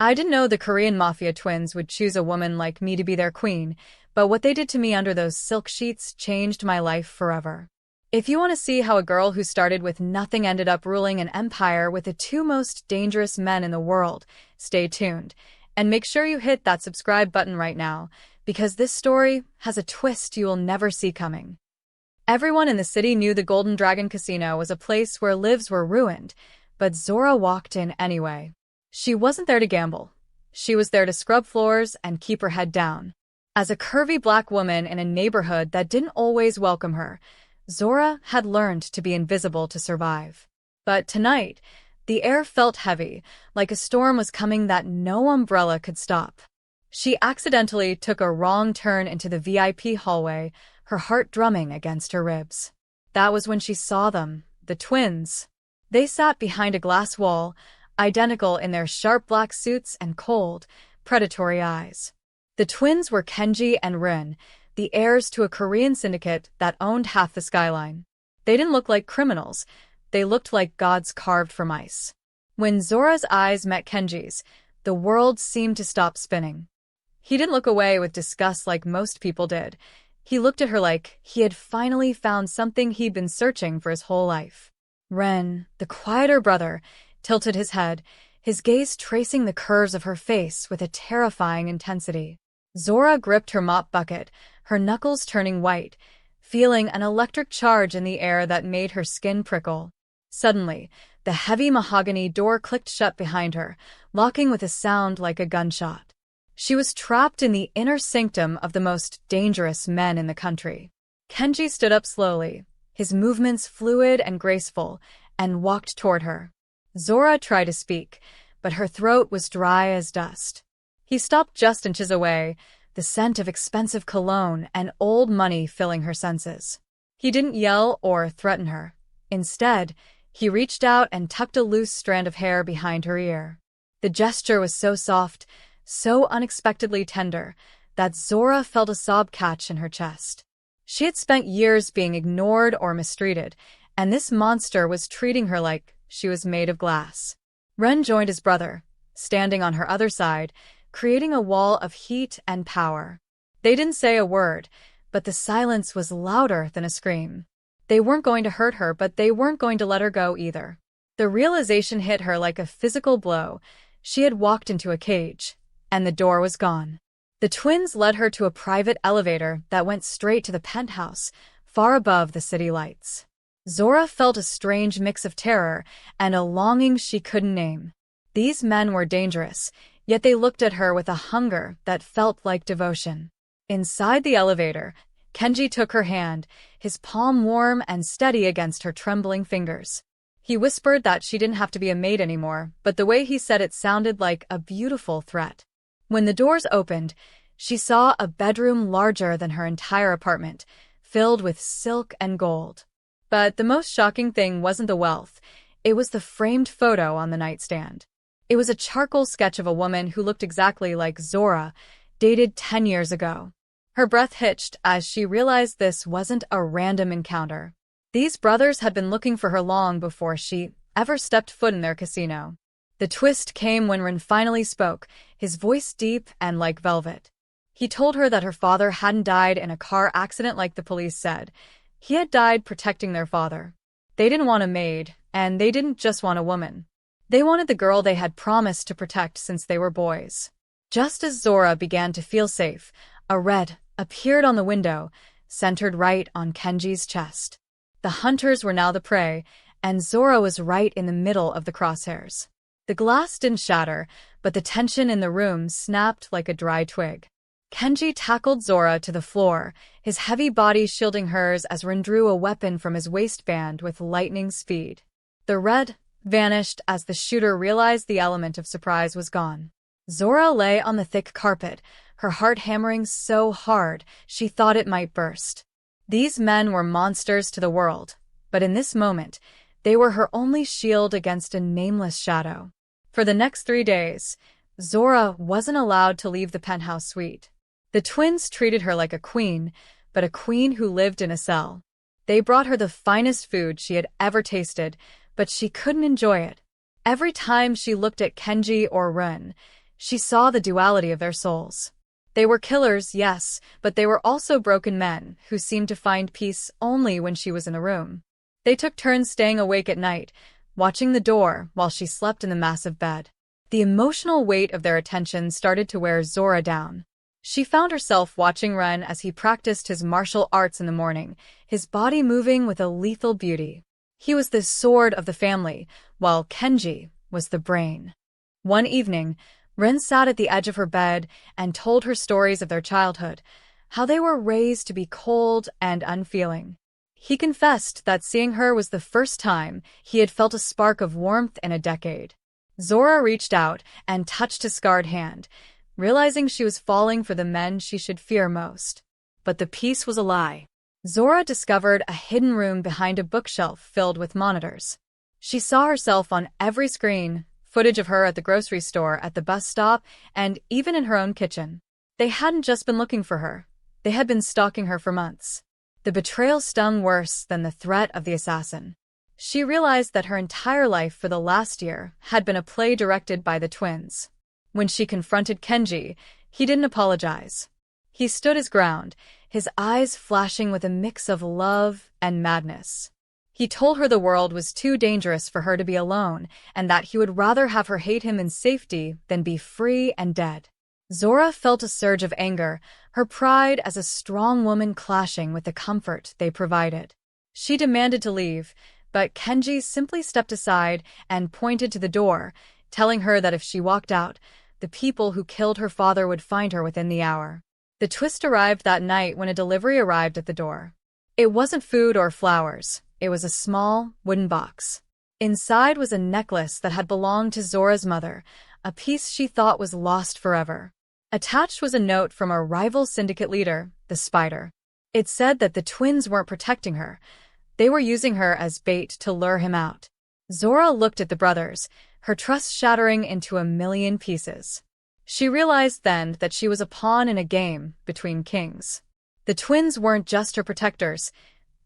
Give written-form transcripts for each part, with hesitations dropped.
I didn't know the Korean Mafia Twins would choose a woman like me to be their queen, but what they did to me under those silk sheets changed my life forever. If you want to see how a girl who started with nothing ended up ruling an empire with the two most dangerous men in the world, stay tuned. And make sure you hit that subscribe button right now, because this story has a twist you will never see coming. Everyone in the city knew the Golden Dragon Casino was a place where lives were ruined, but Zora walked in anyway. She wasn't there to gamble. She was there to scrub floors and keep her head down. As a curvy black woman in a neighborhood that didn't always welcome her, Zora had learned to be invisible to survive. But tonight, the air felt heavy, like a storm was coming that no umbrella could stop. She accidentally took a wrong turn into the VIP hallway, her heart drumming against her ribs. That was when she saw them, the twins. They sat behind a glass wall, identical in their sharp black suits and cold, predatory eyes. The twins were Kenji and Rin, the heirs to a Korean syndicate that owned half the skyline. They didn't look like criminals. They looked like gods carved from ice. When Zora's eyes met Kenji's, the world seemed to stop spinning. He didn't look away with disgust like most people did. He looked at her like he had finally found something he'd been searching for his whole life. Ren, the quieter brother, tilted his head, his gaze tracing the curves of her face with a terrifying intensity. Zora gripped her mop bucket, her knuckles turning white, feeling an electric charge in the air that made her skin prickle. Suddenly, the heavy mahogany door clicked shut behind her, locking with a sound like a gunshot. She was trapped in the inner sanctum of the most dangerous men in the country. Kenji stood up slowly, his movements fluid and graceful, and walked toward her. Zora tried to speak, but her throat was dry as dust. He stopped just inches away, the scent of expensive cologne and old money filling her senses. He didn't yell or threaten her. Instead, he reached out and tucked a loose strand of hair behind her ear. The gesture was so soft, so unexpectedly tender, that Zora felt a sob catch in her chest. She had spent years being ignored or mistreated, and this monster was treating her like she was made of glass. Ren joined his brother, standing on her other side, creating a wall of heat and power. They didn't say a word, but the silence was louder than a scream. They weren't going to hurt her, but they weren't going to let her go either. The realization hit her like a physical blow. She had walked into a cage, and the door was gone. The twins led her to a private elevator that went straight to the penthouse, far above the city lights. Zora felt a strange mix of terror and a longing she couldn't name. These men were dangerous, yet they looked at her with a hunger that felt like devotion. Inside the elevator, Kenji took her hand, his palm warm and steady against her trembling fingers. He whispered that she didn't have to be a maid anymore, but the way he said it sounded like a beautiful threat. When the doors opened, she saw a bedroom larger than her entire apartment, filled with silk and gold. But the most shocking thing wasn't the wealth. It was the framed photo on the nightstand. It was a charcoal sketch of a woman who looked exactly like Zora, dated 10 years ago. Her breath hitched as she realized this wasn't a random encounter. These brothers had been looking for her long before she ever stepped foot in their casino. The twist came when Rin finally spoke, his voice deep and like velvet. He told her that her father hadn't died in a car accident like the police said. He had died protecting their father. They didn't want a maid, and they didn't just want a woman. They wanted the girl they had promised to protect since they were boys. Just as Zora began to feel safe, a red appeared on the window, centered right on Kenji's chest. The hunters were now the prey, and Zora was right in the middle of the crosshairs. The glass didn't shatter, but the tension in the room snapped like a dry twig. Kenji tackled Zora to the floor, his heavy body shielding hers as Rin drew a weapon from his waistband with lightning speed. The red vanished as the shooter realized the element of surprise was gone. Zora lay on the thick carpet, her heart hammering so hard she thought it might burst. These men were monsters to the world, but in this moment, they were her only shield against a nameless shadow. For the next 3 days, Zora wasn't allowed to leave the penthouse suite. The twins treated her like a queen, but a queen who lived in a cell. They brought her the finest food she had ever tasted, but she couldn't enjoy it. Every time she looked at Kenji or Rin, She saw the duality of their souls. They were killers, yes, but they were also broken men who seemed to find peace only when she was in the room. They took turns staying awake at night, watching the door while she slept in the massive bed. The emotional weight of their attention started to wear Zora down. She found herself watching Ren as he practiced his martial arts in the morning, his body moving with a lethal beauty. He was the sword of the family, while Kenji was the brain. One evening, Ren sat at the edge of her bed and told her stories of their childhood, how they were raised to be cold and unfeeling. He confessed that seeing her was the first time he had felt a spark of warmth in a decade. Zora reached out and touched his scarred hand, realizing she was falling for the men she should fear most. But the peace was a lie. Zora discovered a hidden room behind a bookshelf filled with monitors. She saw herself on every screen, footage of her at the grocery store, at the bus stop, and even in her own kitchen. They hadn't just been looking for her. They had been stalking her for months. The betrayal stung worse than the threat of the assassin. She realized that her entire life for the last year had been a play directed by the twins. When she confronted Kenji, he didn't apologize. He stood his ground, his eyes flashing with a mix of love and madness. He told her the world was too dangerous for her to be alone, and that he would rather have her hate him in safety than be free and dead. Zora felt a surge of anger, her pride as a strong woman clashing with the comfort they provided. She demanded to leave, but Kenji simply stepped aside and pointed to the door, telling her that if she walked out, the people who killed her father would find her within the hour. The twist arrived that night when a delivery arrived at the door. It wasn't food or flowers. It was a small, wooden box. Inside was a necklace that had belonged to Zora's mother, a piece she thought was lost forever. Attached was a note from a rival syndicate leader, the Spider. It said that the twins weren't protecting her. They were using her as bait to lure him out. Zora looked at the brothers, her trust shattering into a million pieces. She realized then that she was a pawn in a game between kings. The twins weren't just her protectors.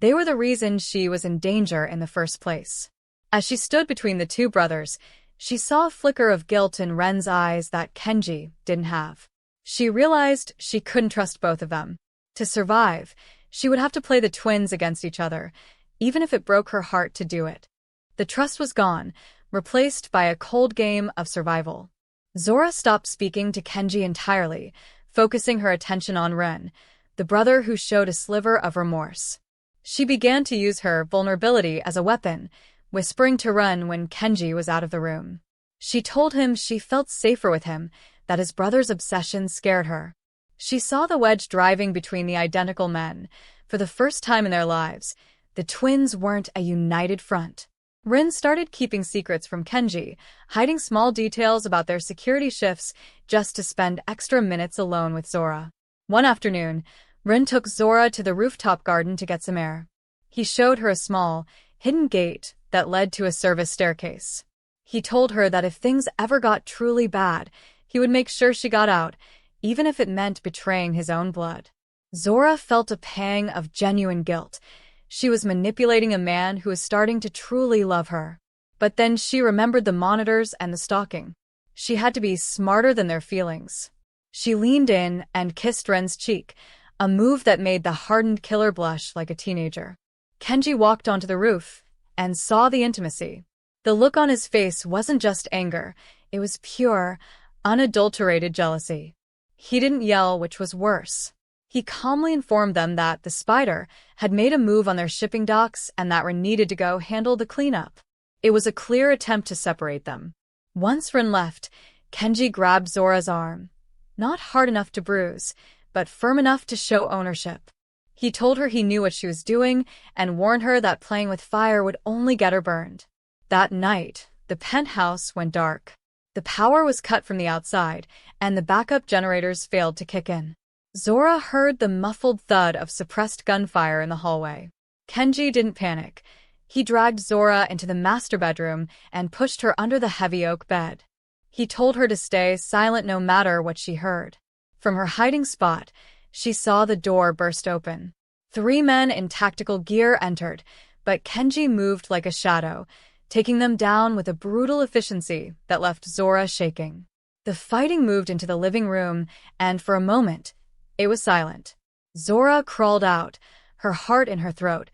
They were the reason she was in danger in the first place. As she stood between the two brothers, she saw a flicker of guilt in Ren's eyes that Kenji didn't have. She realized she couldn't trust both of them. To survive, she would have to play the twins against each other, even if it broke her heart to do it. The trust was gone, replaced by a cold game of survival. Zora stopped speaking to Kenji entirely, focusing her attention on Ren, the brother who showed a sliver of remorse. She began to use her vulnerability as a weapon, whispering to Ren when Kenji was out of the room. She told him she felt safer with him, that his brother's obsession scared her. She saw the wedge driving between the identical men. For the first time in their lives, the twins weren't a united front. Ren started keeping secrets from Kenji, hiding small details about their security shifts just to spend extra minutes alone with Zora. One afternoon, Ren took Zora to the rooftop garden to get some air. He showed her a small, hidden gate that led to a service staircase. He told her that if things ever got truly bad, he would make sure she got out, even if it meant betraying his own blood. Zora felt a pang of genuine guilt. She was manipulating a man who was starting to truly love her. But then she remembered the monitors and the stalking. She had to be smarter than their feelings. She leaned in and kissed Ren's cheek, a move that made the hardened killer blush like a teenager. Kenji walked onto the roof and saw the intimacy. The look on his face wasn't just anger, it was pure, unadulterated jealousy. He didn't yell, which was worse. He calmly informed them that the Spider had made a move on their shipping docks and that Ren needed to go handle the cleanup. It was a clear attempt to separate them. Once Ren left, Kenji grabbed Zora's arm. Not hard enough to bruise, but firm enough to show ownership. He told her he knew what she was doing and warned her that playing with fire would only get her burned. That night, the penthouse went dark. The power was cut from the outside, and the backup generators failed to kick in. Zora heard the muffled thud of suppressed gunfire in the hallway. Kenji didn't panic. He dragged Zora into the master bedroom and pushed her under the heavy oak bed. He told her to stay silent no matter what she heard. From her hiding spot, she saw the door burst open. 3 men in tactical gear entered, but Kenji moved like a shadow, taking them down with a brutal efficiency that left Zora shaking. The fighting moved into the living room, and for a moment, it was silent. Zora crawled out, her heart in her throat,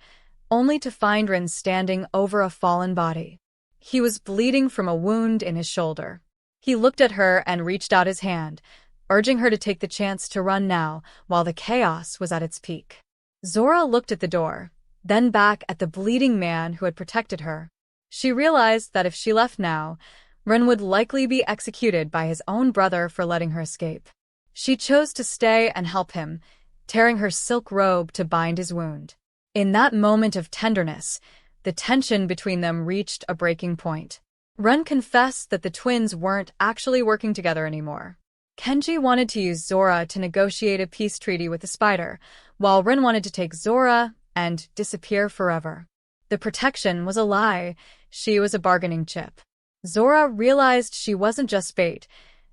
only to find Rin standing over a fallen body. He was bleeding from a wound in his shoulder. He looked at her and reached out his hand, urging her to take the chance to run now while the chaos was at its peak. Zora looked at the door, then back at the bleeding man who had protected her. She realized that if she left now, Rin would likely be executed by his own brother for letting her escape. She chose to stay and help him, tearing her silk robe to bind his wound. In that moment of tenderness, the tension between them reached a breaking point. Rin confessed that the twins weren't actually working together anymore. Kenji wanted to use Zora to negotiate a peace treaty with the spider, while Rin wanted to take Zora and disappear forever. The protection was a lie. She was a bargaining chip. Zora realized she wasn't just bait.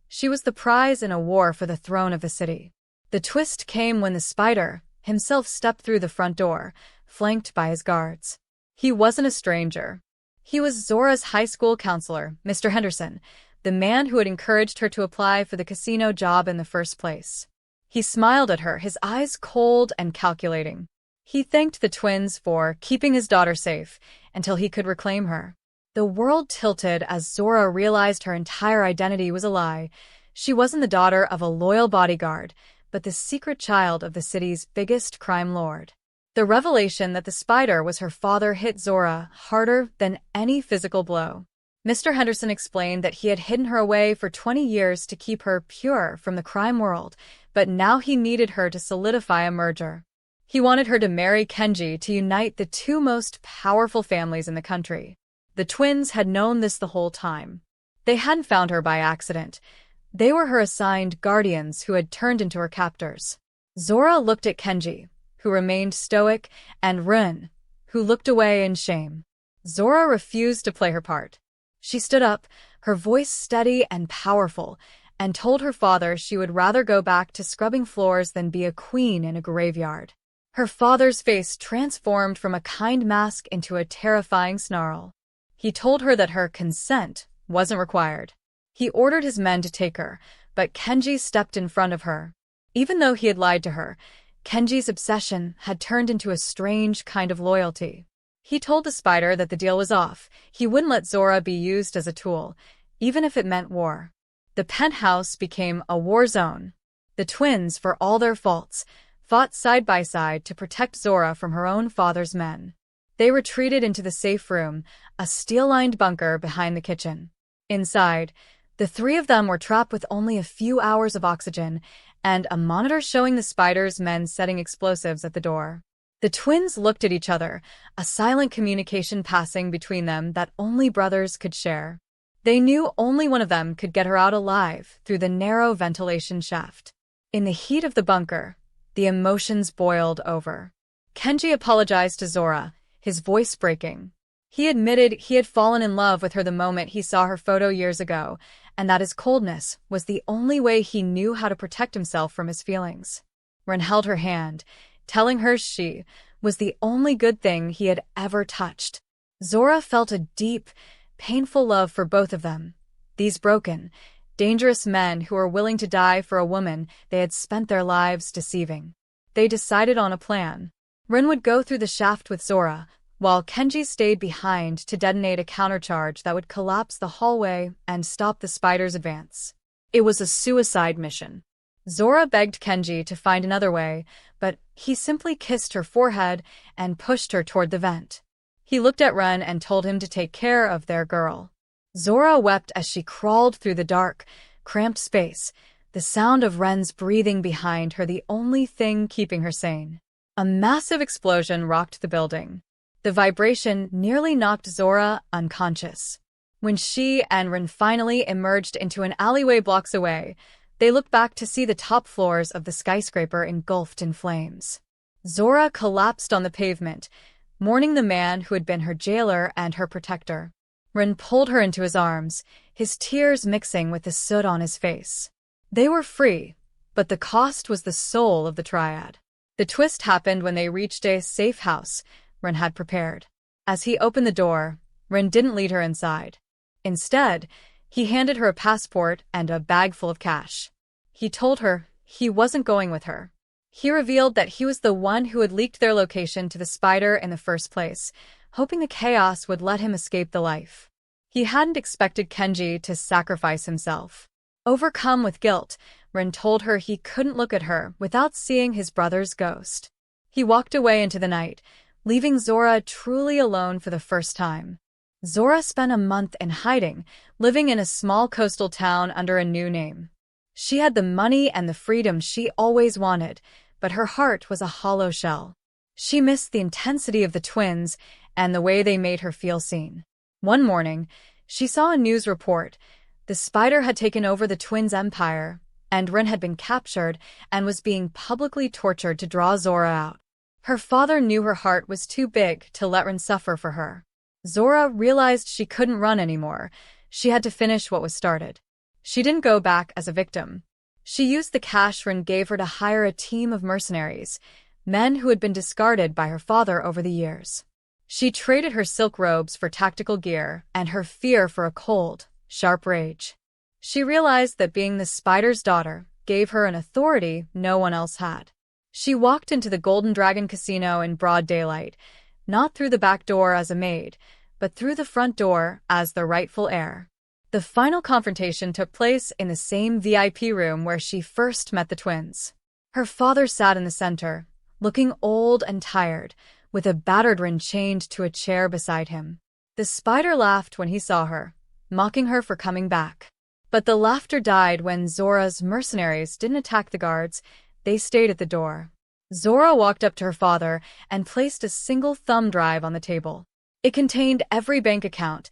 She was the prize in a war for the throne of the city. The twist came when the spider himself stepped through the front door, flanked by his guards. He wasn't a stranger. He was Zora's high school counselor, Mr. Henderson, the man who had encouraged her to apply for the casino job in the first place. He smiled at her, his eyes cold and calculating. He thanked the twins for keeping his daughter safe until he could reclaim her. The world tilted as Zora realized her entire identity was a lie. She wasn't the daughter of a loyal bodyguard, but the secret child of the city's biggest crime lord. The revelation that the spider was her father hit Zora harder than any physical blow. Mr. Henderson explained that he had hidden her away for 20 years to keep her pure from the crime world, but now he needed her to solidify a merger. He wanted her to marry Kenji to unite the two most powerful families in the country. The twins had known this the whole time. They hadn't found her by accident. They were her assigned guardians who had turned into her captors. Zora looked at Kenji, who remained stoic, and Rin, who looked away in shame. Zora refused to play her part. She stood up, her voice steady and powerful, and told her father she would rather go back to scrubbing floors than be a queen in a graveyard. Her father's face transformed from a kind mask into a terrifying snarl. He told her that her consent wasn't required. He ordered his men to take her, but Kenji stepped in front of her. Even though he had lied to her, Kenji's obsession had turned into a strange kind of loyalty. He told the spider that the deal was off. He wouldn't let Zora be used as a tool, even if it meant war. The penthouse became a war zone. The twins, for all their faults, fought side by side to protect Zora from her own father's men. They retreated into the safe room, a steel-lined bunker behind the kitchen. Inside, the three of them were trapped with only a few hours of oxygen and a monitor showing the spider's men setting explosives at the door. The twins looked at each other, a silent communication passing between them that only brothers could share. They knew only one of them could get her out alive through the narrow ventilation shaft. In the heat of the bunker, the emotions boiled over. Kenji apologized to Zora, his voice breaking. He admitted he had fallen in love with her the moment he saw her photo years ago, and that his coldness was the only way he knew how to protect himself from his feelings. Rin held her hand, telling her she was the only good thing he had ever touched. Zora felt a deep, painful love for both of them. These broken, dangerous men who were willing to die for a woman they had spent their lives deceiving. They decided on a plan. Rin would go through the shaft with Zora, while Kenji stayed behind to detonate a countercharge that would collapse the hallway and stop the spider's advance. It was a suicide mission. Zora begged Kenji to find another way, but he simply kissed her forehead and pushed her toward the vent. He looked at Ren and told him to take care of their girl. Zora wept as she crawled through the dark, cramped space, the sound of Ren's breathing behind her the only thing keeping her sane. A massive explosion rocked the building. The vibration nearly knocked Zora unconscious. When she and Ren finally emerged into an alleyway blocks away, they looked back to see the top floors of the skyscraper engulfed in flames. Zora collapsed on the pavement, mourning the man who had been her jailer and her protector. Ren pulled her into his arms, his tears mixing with the soot on his face. They were free, but the cost was the soul of the triad. The twist happened when they reached a safe house Ren had prepared. As he opened the door, Ren didn't lead her inside. Instead, He handed her a passport and a bag full of cash. He told her he wasn't going with her. He revealed that he was the one who had leaked their location to the Spider in the first place, hoping the chaos would let him escape the life. He hadn't expected Kenji to sacrifice himself. Overcome with guilt, Rin told her he couldn't look at her without seeing his brother's ghost. He walked away into the night, leaving Zora truly alone for the first time. Zora spent a month in hiding, living in a small coastal town under a new name. She had the money and the freedom she always wanted, but her heart was a hollow shell. She missed the intensity of the twins and the way they made her feel seen. One morning, she saw a news report. The Spider had taken over the twins' empire, and Rin had been captured and was being publicly tortured to draw Zora out. Her father knew her heart was too big to let Rin suffer for her. Zora realized she couldn't run anymore. She had to finish what was started. She didn't go back as a victim. She used the cash Rin gave her to hire a team of mercenaries, men who had been discarded by her father over the years. She traded her silk robes for tactical gear and her fear for a cold, sharp rage. She realized that being the Spider's daughter gave her an authority no one else had. She walked into the Golden Dragon Casino in broad daylight, not through the back door as a maid, but through the front door as the rightful heir. The final confrontation took place in the same VIP room where she first met the twins. Her father sat in the center, looking old and tired, with a battered Rin chained to a chair beside him. The Spider laughed when he saw her, mocking her for coming back. But the laughter died when Zora's mercenaries didn't attack the guards. They stayed at the door. Zora walked up to her father and placed a single thumb drive on the table. It contained every bank account,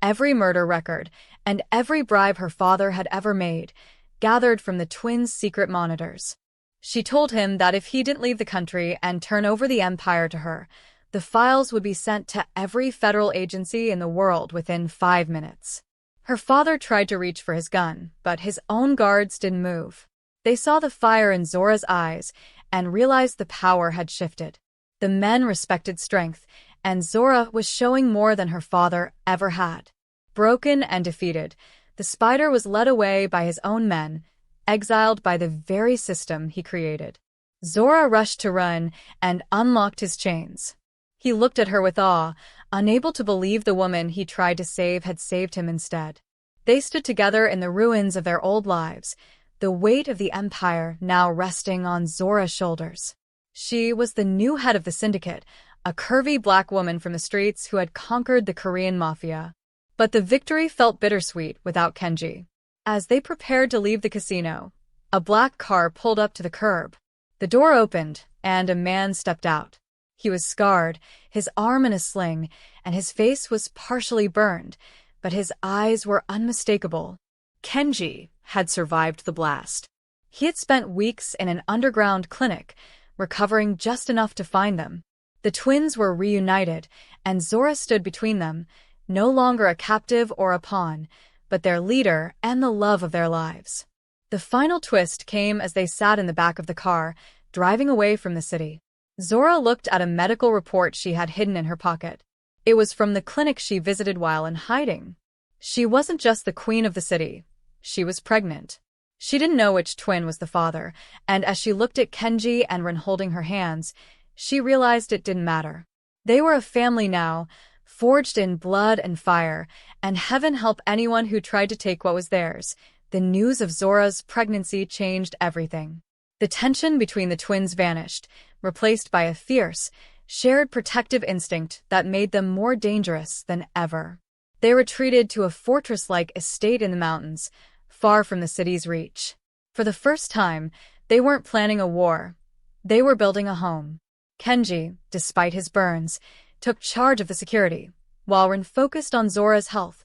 every murder record, and every bribe her father had ever made, gathered from the twins' secret monitors. She told him that if he didn't leave the country and turn over the empire to her, the files would be sent to every federal agency in the world within 5 minutes. Her father tried to reach for his gun, but his own guards didn't move. They saw the fire in Zora's eyes and realized the power had shifted. The men respected strength, and Zora was showing more than her father ever had. Broken and defeated, the Spider was led away by his own men, exiled by the very system he created. Zora rushed to run and unlocked his chains. He looked at her with awe, unable to believe the woman he tried to save had saved him instead. They stood together in the ruins of their old lives, the weight of the empire now resting on Zora's shoulders. She was the new head of the syndicate, a curvy black woman from the streets who had conquered the Korean mafia. But the victory felt bittersweet without Kenji. As they prepared to leave the casino, a black car pulled up to the curb. The door opened, and a man stepped out. He was scarred, his arm in a sling, and his face was partially burned, but his eyes were unmistakable. Kenji had survived the blast. He had spent weeks in an underground clinic, recovering just enough to find them. The twins were reunited, and Zora stood between them, no longer a captive or a pawn, but their leader and the love of their lives. The final twist came as they sat in the back of the car, driving away from the city. Zora looked at a medical report she had hidden in her pocket. It was from the clinic she visited while in hiding. She wasn't just the queen of the city. She was pregnant. She didn't know which twin was the father, and as she looked at Kenji and Rin holding her hands, she realized it didn't matter. They were a family now, forged in blood and fire, and heaven help anyone who tried to take what was theirs. The news of Zora's pregnancy changed everything. The tension between the twins vanished, replaced by a fierce, shared protective instinct that made them more dangerous than ever. They retreated to a fortress-like estate in the mountains, far from the city's reach. For the first time, they weren't planning a war. They were building a home. Kenji, despite his burns, took charge of the security, while Rin focused on Zora's health,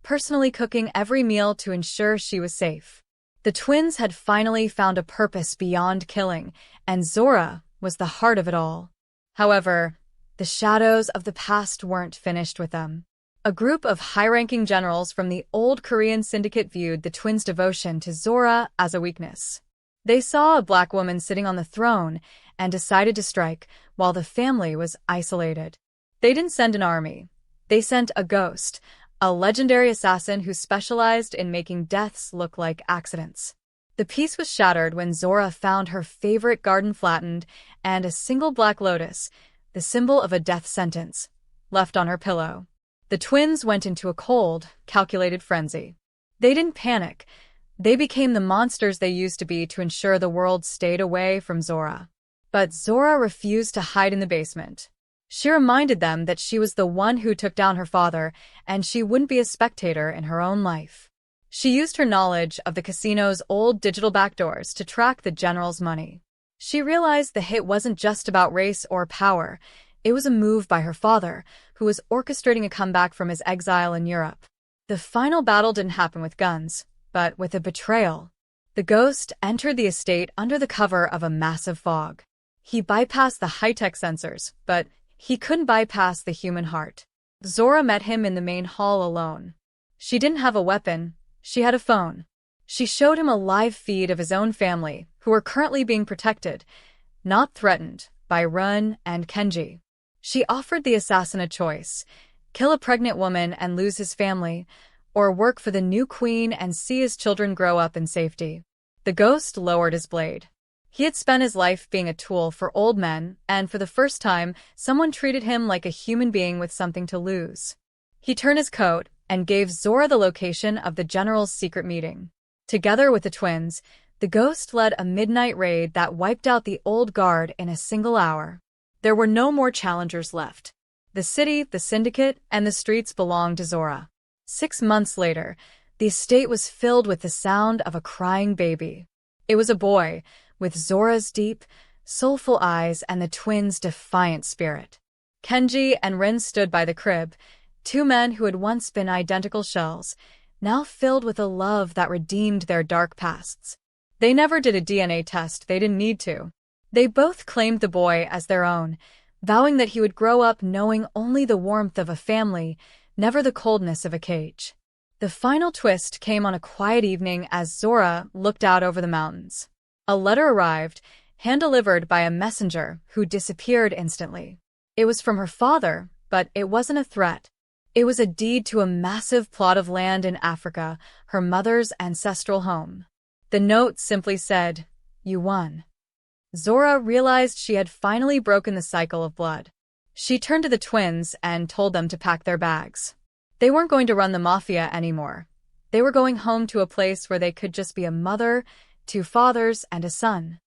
personally cooking every meal to ensure she was safe. The twins had finally found a purpose beyond killing, and Zora was the heart of it all. However, the shadows of the past weren't finished with them. A group of high-ranking generals from the old Korean syndicate viewed the twins' devotion to Zora as a weakness. They saw a black woman sitting on the throne and decided to strike while the family was isolated. They didn't send an army. They sent a ghost, a legendary assassin who specialized in making deaths look like accidents. The peace was shattered when Zora found her favorite garden flattened and a single black lotus, the symbol of a death sentence, left on her pillow. The twins went into a cold, calculated frenzy. They didn't panic. They became the monsters they used to be to ensure the world stayed away from Zora. But Zora refused to hide in the basement. She reminded them that she was the one who took down her father, and she wouldn't be a spectator in her own life. She used her knowledge of the casino's old digital backdoors to track the general's money. She realized the hit wasn't just about race or power. It was a move by her father, who was orchestrating a comeback from his exile in Europe. The final battle didn't happen with guns, but with a betrayal. The ghost entered the estate under the cover of a massive fog. He bypassed the high-tech sensors, but he couldn't bypass the human heart. Zora met him in the main hall alone. She didn't have a weapon. She had a phone. She showed him a live feed of his own family, who were currently being protected, not threatened, by Run and Kenji. She offered the assassin a choice: kill a pregnant woman and lose his family, or work for the new queen and see his children grow up in safety. The ghost lowered his blade. He had spent his life being a tool for old men, and for the first time, someone treated him like a human being with something to lose. He turned his coat and gave Zora the location of the general's secret meeting. Together with the twins, the ghost led a midnight raid that wiped out the old guard in a single hour. There were no more challengers left. The city, the syndicate, and the streets belonged to Zora. 6 months later, the estate was filled with the sound of a crying baby. It was a boy, with Zora's deep, soulful eyes and the twins' defiant spirit. Kenji and Rin stood by the crib, 2 men who had once been identical shells, now filled with a love that redeemed their dark pasts. They never did a DNA test, they didn't need to. They both claimed the boy as their own, vowing that he would grow up knowing only the warmth of a family, never the coldness of a cage. The final twist came on a quiet evening as Zora looked out over the mountains. A letter arrived, hand-delivered by a messenger who disappeared instantly. It was from her father, but it wasn't a threat. It was a deed to a massive plot of land in Africa, her mother's ancestral home. The note simply said, "You won." Zora realized she had finally broken the cycle of blood. She turned to the twins and told them to pack their bags. They weren't going to run the mafia anymore. They were going home to a place where they could just be a mother, 2 fathers, and a son.